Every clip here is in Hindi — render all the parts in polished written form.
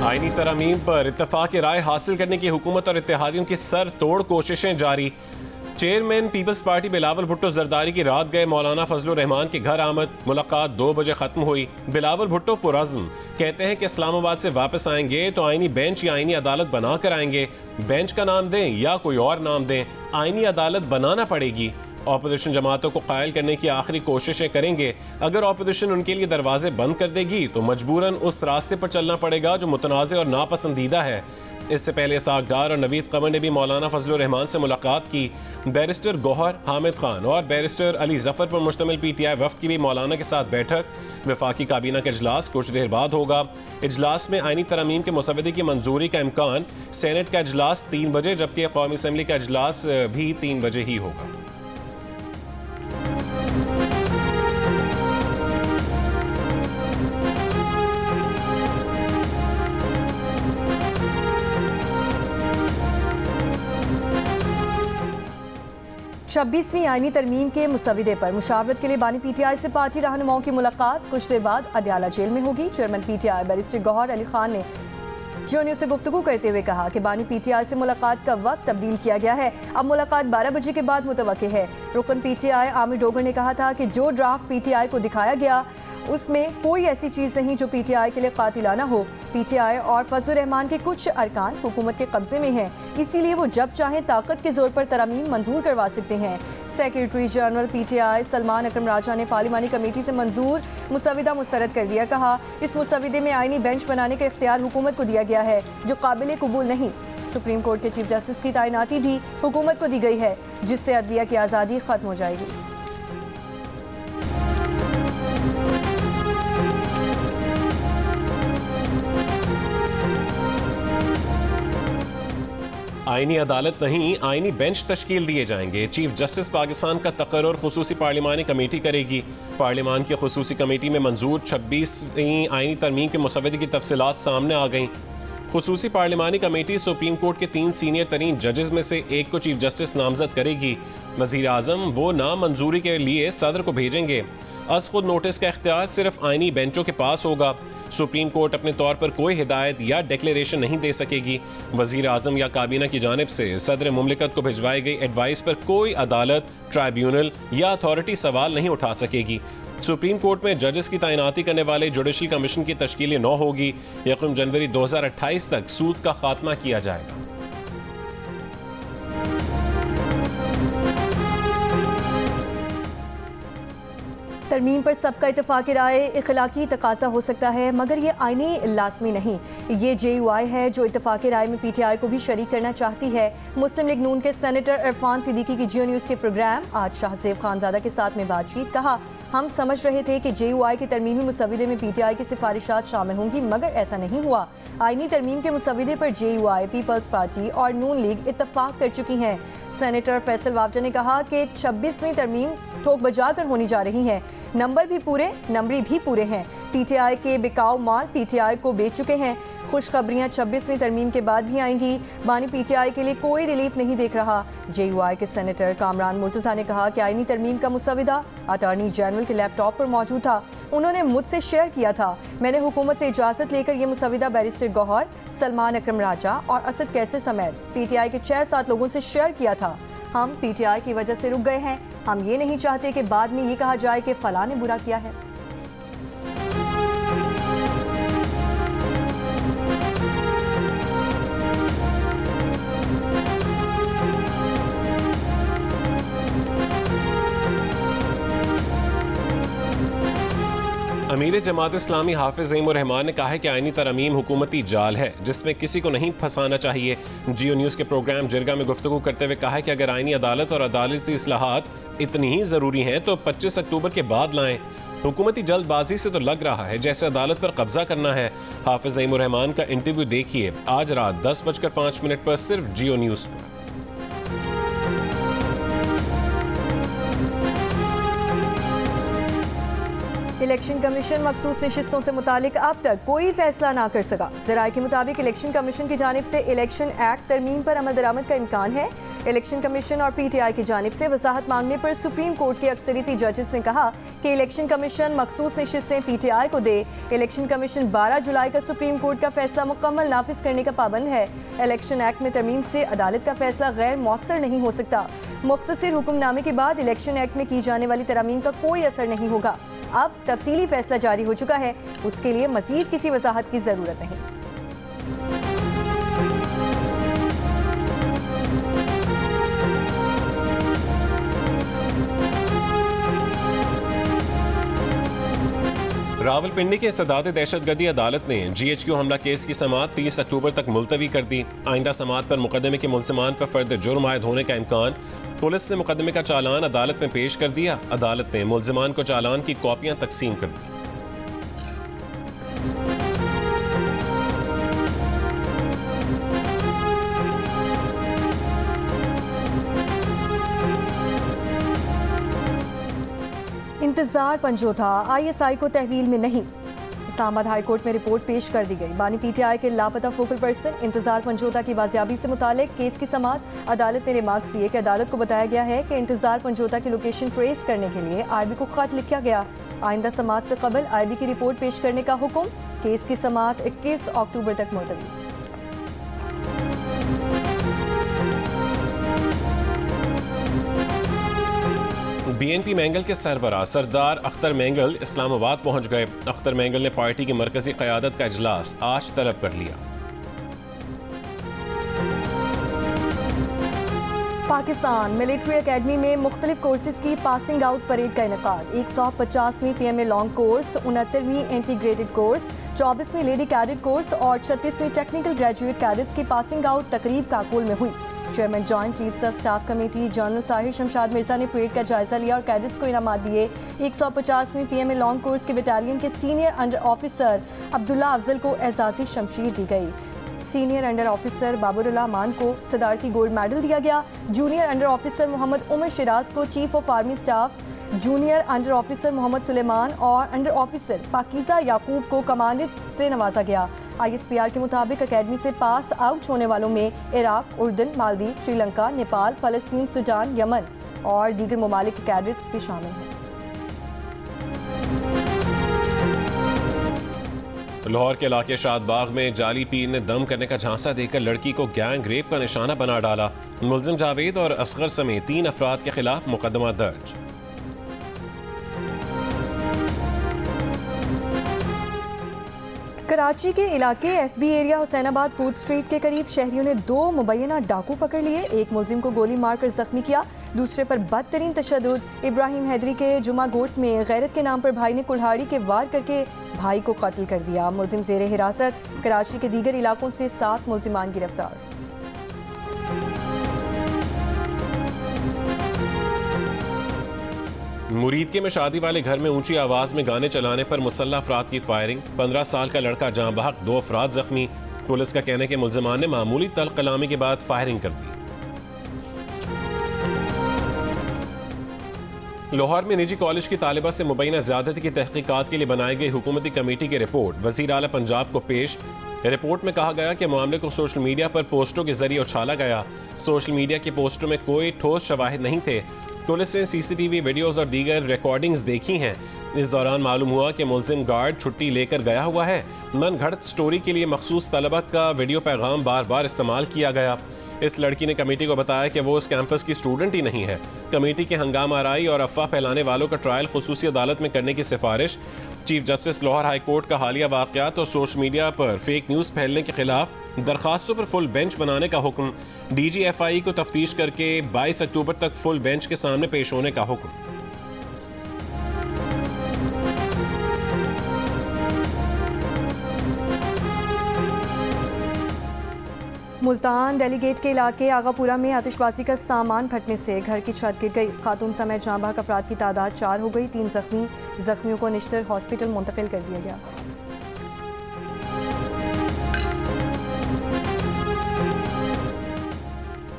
आईनी तरमीम पर इत्तफाक राय हासिल करने की हुकूमत और इत्तेहादियों की सर तोड़ कोशिशें जारी। चेयरमैन पीपल्स पार्टी बिलावल भुट्टो जरदारी की रात गए मौलाना फजलुर रहमान के घर आमद। मुलाकात 2 बजे खत्म हुई। बिलावल भुट्टो पुरज़्म कहते हैं कि इस्लामाबाद से वापस आएंगे तो आईनी बेंच या आईनी अदालत बना कर आएंगे। बेंच का नाम दें या कोई और नाम दें, आईनी अदालत बनाना पड़ेगी। ऑपोजिशन जमातों को कायल करने की आखिरी कोशिशें करेंगे। अगर ऑपोजिशन उनके लिए दरवाजे बंद कर देगी तो मजबूरन उस रास्ते पर चलना पड़ेगा जो मुतनाज़ और नापसंदीदा है। इससे पहले इसाक डार और नवीद कमर ने भी मौलाना फजलुर रहमान से मुलाकात की। बैरिस्टर गौहर हामिद खान और बैरिस्टर अली जफर पर मुश्तमिल PTI वफ्द की भी मौलाना के साथ बैठक। वफाकी काबीना का इजलास कुछ देर बाद होगा। इजलास में आईनी तरमीम के मुसवदे की मंजूरी का इम्कान। सेनेट का इजलास 3 बजे जबकि कौमी असम्बली का इजलास भी 3 बजे ही होगा। छब्बीसवीं आईनी तरमीम के मुसविदे पर मुशावरत के लिए बानी PTI से पार्टी रहनुमाओं की मुलाकात कुछ देर बाद अडयाला जेल में होगी। Chairman PTI barrister Gohar Ali Khan ने जियो न्यूज़ से गुफ्तगू करते हुए कहा कि बानी PTI से मुलाकात का वक्त तब्दील किया गया है। अब मुलाकात 12 बजे के बाद मुतवक्किल है। रुकन PTI आमिर डोगर ने कहा था कि जो ड्राफ्ट PTI को दिखाया गया उसमें कोई ऐसी चीज़ नहीं जो PTI के लिए कातिलाना हो। PTI और फजलुर रहमान के कुछ अरकान हुकूमत के कब्जे में हैं, इसीलिए वो जब चाहें ताकत के जोर पर तरमीम मंजूर करवा सकते हैं। सेक्रेटरी जनरल PTI सलमान अकरम राजा ने पार्लिमानी कमेटी से मंजूर मुसविदा मुस्तरद कर दिया। कहा इस मुसविदे में आईनी बेंच बनाने का इख्तियार हुकूमत को दिया गया है जो काबिल कबूल नहीं। सुप्रीम कोर्ट के चीफ जस्टिस की तैनाती भी हुकूमत को दी गई है जिससे अदलिया की आज़ादी खत्म हो जाएगी। आईनी अदालत नहीं, आईनी बेंच तश्कील दिए जाएंगे। चीफ जस्टिस पाकिस्तान का तकर्रुर खुसूसी पार्लिमानी कमेटी करेगी। पार्लिमान की खुसूसी कमेटी में मंजूर 26वीं आईनी तरमीम के मुसवदे की तफसीलात सामने आ गईं। खुसूसी पार्लिमानी कमेटी सुप्रीम कोर्ट के 3 सीनियर तरीन जजेस में से एक को चीफ जस्टिस नामजद करेगी। वज़ीर आज़म वो नाम मंजूरी के लिए सदर को भेजेंगे। अस खुद नोटिस का इख्तियार सिर्फ आईनी बेंचों के पास होगा। सुप्रीम कोर्ट अपने तौर पर कोई हिदायत या डिक्लेरेशन नहीं दे सकेगी। वज़ीर आज़म या काबीना की जानिब से सदर मुमलिकत को भिजवाई गई एडवाइस पर कोई अदालत, ट्राइब्यूनल या अथॉरिटी सवाल नहीं उठा सकेगी। सुप्रीम कोर्ट में जजेस की तैनाती करने वाले जुडिशल कमीशन की तश्कील 9 होगी। 1 जनवरी 2028 तक सूद का खात्मा किया जाएगा। तरमीम पर सबका इत्तफाक राय इखलाकी तकाजा हो सकता है मगर ये आईनी लाजमी नहीं। ये JUI है जो इत्तफाक राय में PTI को भी शरीक करना चाहती है। मुस्लिम लीग नून के सेनेटर इरफान सिद्दीकी की जियो न्यूज़ के प्रोग्राम आज शाहजेब खानजादा के साथ में बातचीत। कहा हम समझ रहे थे कि JUI के तरमीमी मुसविदे में PTI की सिफारिशात शामिल होंगी मगर ऐसा नहीं हुआ। आईनी तरमीम के मुसविदे पर JUI, पीपल्स पार्टी और नून लीग इत्तफाक कर चुकी हैं। सेनेटर फैसल वाबजा ने कहा कि 26वीं तरमीम ठोक बजा कर होनी जा रही है। नंबर भी पूरे, नंबरी भी पूरे हैं। PTI के बिकाऊ माल PTI को बेच चुके हैं। खुशखबरियां 26वीं तरमीम के बाद भी आएंगी। बानी PTI के लिए कोई रिलीफ नहीं देख रहा। JUI के सेनेटर कामरान मुर्तज़ा ने कहा कि आईनी तरमीम का मुसविदा अटॉर्नी जनरल के लैपटॉप पर मौजूद था, उन्होंने मुझसे शेयर किया था। मैंने हुकूमत से इजाज़त लेकर यह मुसविदा बैरिस्टर गौहर, सलमान अकरम राजा और असद कैसर समेत PTI के 6-7 लोगों से शेयर किया था। हम PTI की वजह से रुक गए हैं। हम ये नहीं चाहते कि बाद में ये कहा जाए कि फलां ने बुरा किया है। अमीर जमात इस्लामी हाफिज ज़ईमुर रहमान ने कहा है कि आईनी तरमीम हुकूमती जाल है जिसमें किसी को नहीं फंसाना चाहिए। जियो न्यूज़ के प्रोग्राम जिरगा में गुफ्तगू करते हुए कहा है कि अगर आईनी अदालत और अदालती इस्लाहात इतनी ही ज़रूरी हैं तो 25 अक्टूबर के बाद लाएं। हुकूमती जल्दबाजी से तो लग रहा है जैसे अदालत पर कब्जा करना है। हाफिज ज़ईमुर रहमान का इंटरव्यू देखिए आज रात 10:05 पर सिर्फ जियो न्यूज़ पर। इलेक्शन कमीशन मखसूस नशिस्तों से मुतालिक अब तक कोई फैसला ना कर सका। ज़राए के मुताबिक इलेक्शन कमीशन की जानिब से इलेक्शन एक्ट तरमीम पर अमल दरामद का इम्कान है। इलेक्शन कमीशन और PTI की जानिब से वजाहत मांगने पर सुप्रीम कोर्ट के अक्सरियती जजेस ने कहा कि इलेक्शन कमीशन मखसूस नशिस्तें PTI को दे। इलेक्शन कमीशन 12 जुलाई का सुप्रीम कोर्ट का फैसला मुकम्मल नाफिज करने का पाबंद है। इलेक्शन एक्ट में तरमीम से अदालत का फैसला गैर मौसर नहीं हो सकता। मुख्तसर हुक्मनामे के बाद इलेक्शन एक्ट में की जाने वाली तरमीम का कोई असर नहीं होगा। अब तफसीली फैसला जारी हो चुका है, उसके लिए मजीद किसी वजाहत की जरूरत नहीं। रावलपिंडी के सदात दहशतगर्दी अदालत ने GHQ हमला केस की समाअत 30 अक्टूबर तक मुलतवी कर दी। आइंदा समाअत पर मुकदमे के मुलजमान पर फर्द जुर्म आयद होने का इम्कान। पुलिस ने मुकदमे का चालान अदालत में पेश कर दिया। अदालत ने मुलजमान को चालान की कॉपियां तकसीम कर दी। इंतजार पंजोथा ISI को तहवील में नहीं। इस्लामाबाद हाई कोर्ट में रिपोर्ट पेश कर दी गई। बानी PTI के लापता फोकल पर्सन इंतजार पंजोथा की बाजियाबी से मुतालिक केस की समाअत अदालत ने रिमार्क्स दिए कि अदालत को बताया गया है कि इंतजार पंजोथा की लोकेशन ट्रेस करने के लिए IB को खत लिखा गया। आइंदा समाअत से कबल IB की रिपोर्ट पेश करने का हुक्म। केस की समाअत 21 अक्टूबर तक मुलतवी। BNP मैंगल के सरबराह सरदार अख्तर मैंगल इस्लामाबाद पहुंच गए। अख्तर मैंगल ने पार्टी की मरकजी क़यादत का इजलास आज तलब कर लिया। पाकिस्तान मिलिट्री अकेडमी में मुख्तलिफ कोर्सेज की पासिंग आउट परेड का इनेकाद। 150वीं PMA लॉन्ग कोर्स, 69वीं इंटीग्रेटेड कोर्स, 24वीं लेडी कैडेट कोर्स और 36वीं टेक्निकल ग्रेजुएट कैडेट्स की पासिंग आउट तकरीब काकोल में हुई। Chairman joint chiefs of staff committee general Sahir Shamshad Mirza ने परेड का जायजा लिया और कैडेट्स को इनामात दिए। 150वीं PMA लॉन्ग कोर्स के बटालियन के senior under officer Abdullah Afzal को एजाजी शमशीर दी गई। सीनियर अंडर ऑफिसर बाबुरुल्लाह मान को सदारती गोल्ड मेडल दिया गया। Junior under officer Mohammad Umar Shiraz को chief of army staff, junior under officer Mohammad Sulaiman और अंडर ऑफिसर पाकीज़ा याकूब को कमांडेंट से नवाजा गया। ISPR के मुताबिक अकेडमी से पास आउट होने वालों में इराक, उर्दन, मालदीव, श्रीलंका, नेपाल, फलस्तीन, सूडान, यमन और दीगर ममालिक के कैडेट्स भी शामिल हैं। लाहौर के इलाके शादबाग में जाली पीर ने दम करने का झांसा देकर लड़की को गैंग रेप का निशाना बना डाला। मुलजिम जावेद और असगर समेत 3 अफराद के खिलाफ मुकदमा दर्ज। कराची के इलाके FB area Hussainabad food street के करीब शहरियों ने 2 मुबैना डाकू पकड़ लिए। एक मुलजिम को गोली मारकर जख्मी किया, दूसरे पर बदतरीन तशद्दुद। इब्राहिम हैदरी के जुमा गोट में गैरत के नाम पर भाई ने कुल्हाड़ी के वार करके भाई को कत्ल कर दिया। मुलजिम ज़ेरे हिरासत। कराची के दीगर इलाकों से 7 मुलजिमान गिरफ्तार। मुरीद में शादी वाले घर में ऊंची आवाज में गाने चलाने पर मुसल्लह अफराद की फायरिंग। 15 साल का लड़का जाँ बहक, 2 अफराद जख्मी। पुलिस का कहना है कि मुलजमान ने मामूली तल्ख कलामी के बाद फायरिंग कर दी। लाहौर में निजी कॉलेज की तालिबा से मुबैना ज़्यादती की तहकीकात के लिए बनाई गई हुकूमती कमेटी की रिपोर्ट वज़ीर आला पंजाब को पेश। रिपोर्ट में कहा गया कि मामले को सोशल मीडिया पर पोस्टों के जरिए उछाला गया। सोशल मीडिया के पोस्टों में कोई ठोस शवाहिद नहीं थे। पुलिस ने CCTV वीडियोस और दीगर रिकॉर्डिंग्स देखी हैं। इस दौरान मालूम हुआ कि मुलजिम गार्ड छुट्टी लेकर गया हुआ है। मन घड़त स्टोरी के लिए मखसूस तलबा का वीडियो पैगाम बार बार इस्तेमाल किया गया। इस लड़की ने कमेटी को बताया कि वो इस कैंपस की स्टूडेंट ही नहीं है। कमेटी के हंगामा आराई और अफवाह फैलाने वालों का ट्रायल खुसूसी अदालत में करने की सिफारिश। Chief justice Lahore high court का हालिया वाक़यात और सोशल मीडिया पर फेक न्यूज़ फैलने के खिलाफ दरखास्तों पर फुल बेंच बनाने का हुक्म। DG FI को तफ्तीश करके 22 अक्टूबर तक फुल बेंच के सामने पेश होने का हुक्म। मुल्तान डेलीगेट के इलाके आगापुरा में आतिशबाजी का सामान फटने से घर की छत गिर गई। खातून समेत जाँ बहक अफराद की तादाद 4 हो गई। 3 जख्मी। जख्मियों को निश्तर हॉस्पिटल मुंतकिल कर दिया गया।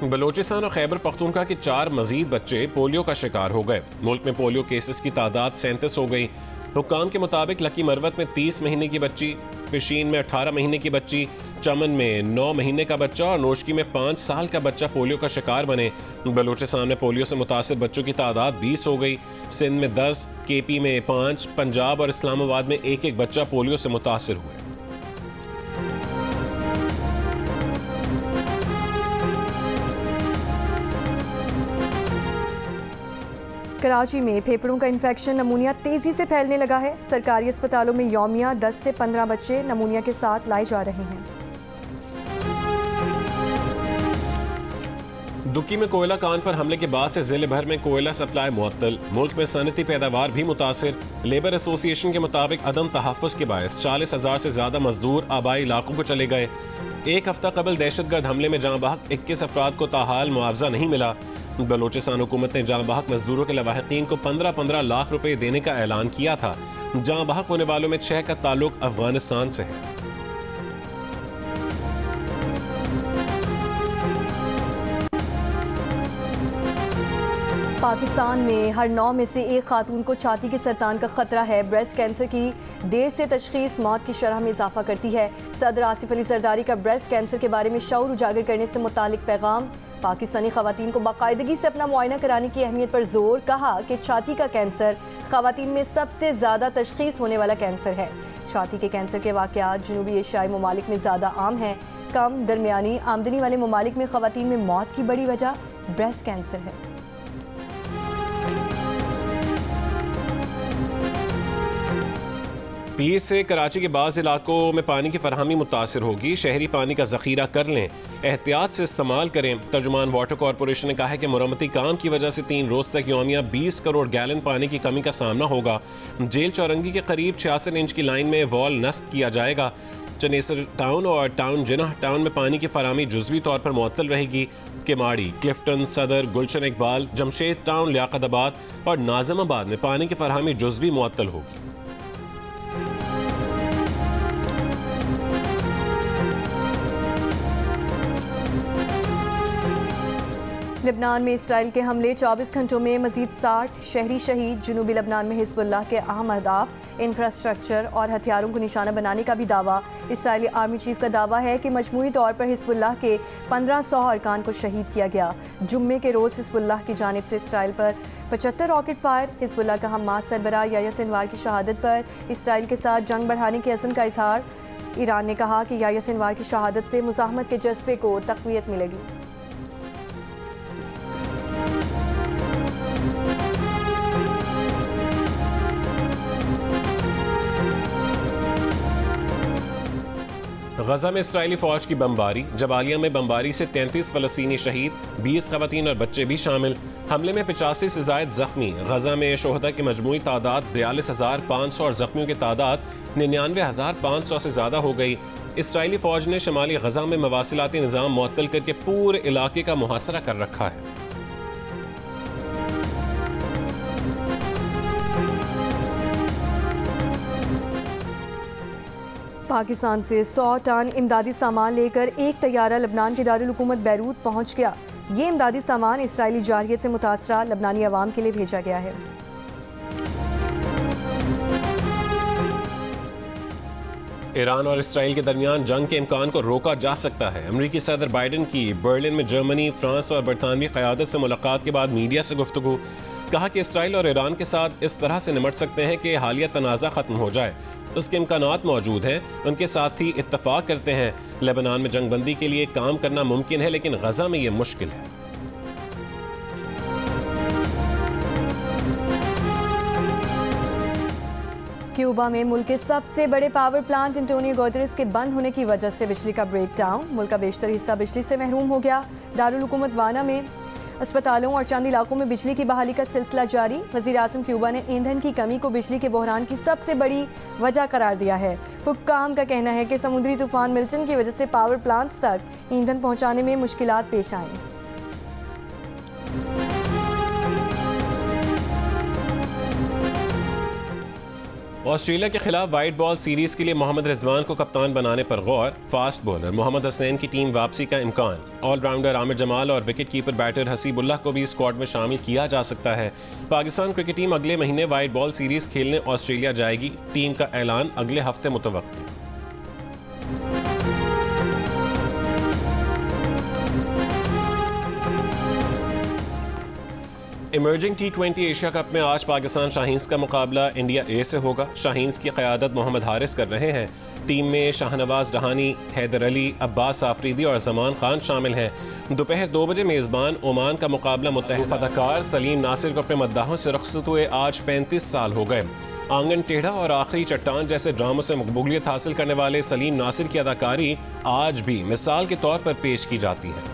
बलोचिस्तान और खैबर पख्तूनख्वा के 4 मजीद बच्चे पोलियो का शिकार हो गए। मुल्क में पोलियो केसेस की तादाद 37 हो गई। हुक्काम के मुताबिक लकी मरवत में 30 महीने की बच्ची, पिशीन में 18 महीने की बच्ची, चमन में 9 महीने का बच्चा और नोशकी में 5 साल का बच्चा पोलियो का शिकार बने। बलूचिस्तान में पोलियो से मुतासिर बच्चों की तादाद 20 हो गई। सिंध में 10, केपी में 5, पंजाब और इस्लामाबाद में एक बच्चा पोलियो से मुतासिर हुए। कराची में फेफड़ों का इन्फेक्शन नमूनिया तेजी से फैलने लगा है। सरकारी अस्पतालों में यौमिया 10 से 15 बच्चे नमूनिया के साथ लाए जा रहे हैं। दुक्की में कोयला कान पर हमले के बाद से जिले भर में कोयला सप्लाई मुअत्तल। मुल्क में सनती पैदावार भी मुतासिर। लेबर एसोसिएशन के मुताबिक अदम तहफ़्फ़ुज़ के बायस 40,000 से ज्यादा मजदूर आबाई इलाकों को चले गए। एक हफ्ता कबल दहशतगर्द हमले में जहाँ बहक 21 अफराद को ताहाल मुआवजा नहीं मिला। बलूचिस्तान हुकूमत ने जहाँ बहक मजदूरों के लवाहिकीन को 15-15 लाख रुपए देने का ऐलान किया था। जहाँ बहक होने वालों में 6 का ताल्लुक अफगानिस्तान से है। पाकिस्तान में हर 9 में से एक खातून को छाती के सरतान का खतरा है। ब्रेस्ट कैंसर की देर से तशखीस मौत की शरह में इजाफा करती है। सदर आसिफ अली जरदारी का ब्रेस्ट कैंसर के बारे में शऊर उजागर करने से मुतालिक पैगाम। पाकिस्तानी खवातीन को बाकायदगी से अपना मुआयना कराने की अहमियत पर जोर। कहा कि छाती का कैंसर खवातीन में सबसे ज़्यादा तशखीस होने वाला कैंसर है। छाती के कैंसर के वाक़यात जनूबी एशियाई ममालिक में ज़्यादा आम हैं। कम दरमियानी आमदनी वाले ममालिक में खवातीन में मौत की बड़ी वजह ब्रेस्ट कैंसर है। पीर से कराची के बाज़ इलाकों में पानी की फरहमी मुतासिर होगी। शहरी पानी का ज़ख़ीरा कर लें, एहतियात से इस्तेमाल करें। तर्जुमान वाटर कॉरपोरेशन ने कहा है कि मुरम्मती काम की वजह से 3 रोज़ तक यौमिया 20 करोड़ गैलन पानी की कमी का सामना होगा। जेल चौरंगी के करीब 66 इंच की लाइन में वॉल नस्ब किया जाएगा। चनेसर टाउन और टाउन जिनाह टाउन में पानी की फरहमी जुज़वी तौर पर मुअत्तल रहेगी। केमाड़ी, क्लिफ्टन, सदर, गुलशन इकबाल, जमशेद टाउन, लियाकताबाद और नाज़िमाबाद में पानी की फरहमी जुज़वी मुअत्तल होगी। लेबनान में इसराइल के हमले 24 घंटों में मजीद 60 शहरी शहीद। जनूबी लेबनान में हिजबुल्लाह के अहम अहदाफ इंफ्रास्ट्रक्चर और हथियारों को निशाना बनाने का भी दावा। इसराइली आर्मी चीफ का दावा है कि मजमूई तौर पर हिजबुल्लाह के 1500 अरकान को शहीद किया गया। जुम्मे के रोज़ हिजबुल्लाह की जानिब से इसराइल पर 75 रॉकेट फायर। हिजबुल्लाह का हमास सरबराह याह्या सिनवार की शहादत पर इसराइल के साथ जंग बढ़ाने के अज़्म का इजहार। ईरान ने कहा कि याह्या सिनवार की शहादत से मुज़ाहमत के जज्बे को तक़वियत मिलेगी। गजा में इसराइली फौज की बमबारी। जबालिया में बमबारी से 33 फ़लस्तीनी शहीद, 20 ख़वातीन और बच्चे भी शामिल। हमले में 85 से ज़ायद ज़ख्मी। गजा में शोहदा की मजमूई तादाद 42,500 और ज़ख्मियों की तादाद 99,500 से ज़्यादा हो गई। इसराइली फौज ने शमाली गजा में मवासिलाती निज़ाम मुअत्तल करके पूरे इलाके का मुहासरा कर रखा है। पाकिस्तान से 100 टन इमदादी सामान लेकर एक तैयारा लबनान के दारुल हुकूमत बैरूत पहुंच गया। ये इमदादी सामान इसराइली जारहियत से मुतासरा लबनानी अवाम के लिए भेजा गया है। ईरान और इसराइल के दरमियान जंग के इम्कान को रोका जा सकता है। अमरीकी सदर बाइडन की बर्लिन में जर्मनी, फ्रांस और बरतानवी क़यादत से मुलाकात के बाद मीडिया से गुफ्तगू। कहा कि इसराइल और ईरान के साथ इस तरह से निमट सकते हैं कि हालिया तनाज़ा ख़त्म हो जाए। उसके इम्कानात मौजूद हैं। उनके साथ ही इत्तफाक करते हैं। लेबनान में जंगबंदी के लिए काम करना मुमकिन है, लेकिन गजा में ये मुश्किल है। क्यूबा में मुल्क के सबसे बड़े पावर प्लांट एंटोनियो गुतेरेस के बंद होने की वजह से बिजली का ब्रेकडाउन। मुल्क का बेशतर हिस्सा बिजली से महरूम हो गया। दारुल हुकूमत वाना में अस्पतालों और चंद इलाकों में बिजली की बहाली का सिलसिला जारी। वज़ीर आज़म क्यूबा ने ईंधन की कमी को बिजली के बहरान की सबसे बड़ी वजह करार दिया है। हुक्काम का कहना है कि समुद्री तूफान मिल्टन की वजह से पावर प्लांट्स तक ईंधन पहुंचाने में मुश्किलात पेश आईं। ऑस्ट्रेलिया के खिलाफ वाइट बॉल सीरीज के लिए मोहम्मद रिजवान को कप्तान बनाने पर गौर। फास्ट बॉलर मोहम्मद हसनैन की टीम वापसी का इम्कान। ऑलराउंडर आमिर जमाल और विकेट कीपर बैटर हसीबुल्लाह को भी स्क्वाड में शामिल किया जा सकता है। पाकिस्तान क्रिकेट टीम अगले महीने वाइट बॉल सीरीज खेलने ऑस्ट्रेलिया जाएगी। टीम का ऐलान अगले हफ्ते मुतवक्किल। इमर्जिंग T20 एशिया कप में आज पाकिस्तान शाहीन्स का मुकाबला इंडिया ए से होगा। शाहीन्स की क़यादत मोहम्मद हारिस कर रहे हैं। टीम में शाहनवाज रहानी, हैदर अली, अब्बास आफरीदी और जमान खान शामिल हैं। दोपहर 2 बजे मेज़बान ओमान का मुकाबला मुत्तहिद अदाकार सलीम नासिर को अपने मद्दाहों से रुखसत हुए आज 35 साल हो गए। आंगन टेढ़ा और आखिरी चट्टान जैसे ड्रामों से मकबूलियत हासिल करने वाले सलीम नासिर की अदाकारी आज भी मिसाल के तौर पर पेश की जाती है।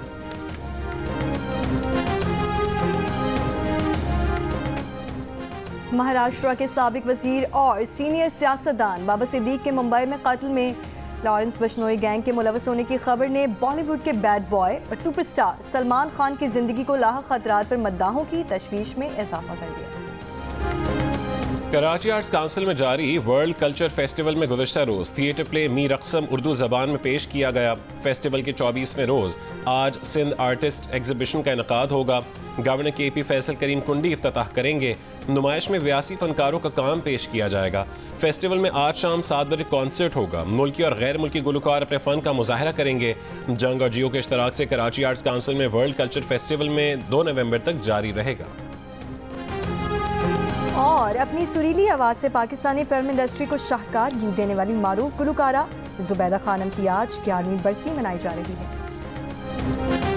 महाराष्ट्र के साबिक वजीर और सीनियर सियासतदान बाबा सिद्दीक के मुंबई में कत्ल में लॉरेंस बिश्नोई गैंग के मुलव्वस होने की खबर ने बॉलीवुड के बैड बॉय और सुपरस्टार सलमान खान की जिंदगी को लाहक खतरात पर मद्दाहों की तशवीश में इजाफा कर दिया। कराची आर्ट्स काउंसिल में जारी वर्ल्ड कल्चर फेस्टिवल में गुज़श्ता रोज़ थिएटर प्ले मीर अक़सम उर्दू ज़बान में पेश किया गया। फेस्टिवल के 24वें रोज़ आज सिंध आर्टिस्ट एग्जीबिशन का इनकाद होगा। गवर्नर KP फैसल करीम कुंडी इफ्तिताह करेंगे। नुमाइश में 82 फनकारों का काम पेश किया जाएगा। फेस्टिवल में आज शाम 7 बजे कॉन्सर्ट होगा। मुल्की और गैर मुल्की गुलकार अपने फ़न का मुजाहरा करेंगे। जंग और जियो के इश्तराक से कराची आर्ट्स काउंसिल में वर्ल्ड कल्चर फेस्टिवल में 2 नवंबर तक जारी रहेगा। और अपनी सुरीली आवाज़ से पाकिस्तानी फिल्म इंडस्ट्री को शाहकार गीत देने वाली मारूफ गुलकारा जुबैदा खानम की आज 11वीं बरसी मनाई जा रही है।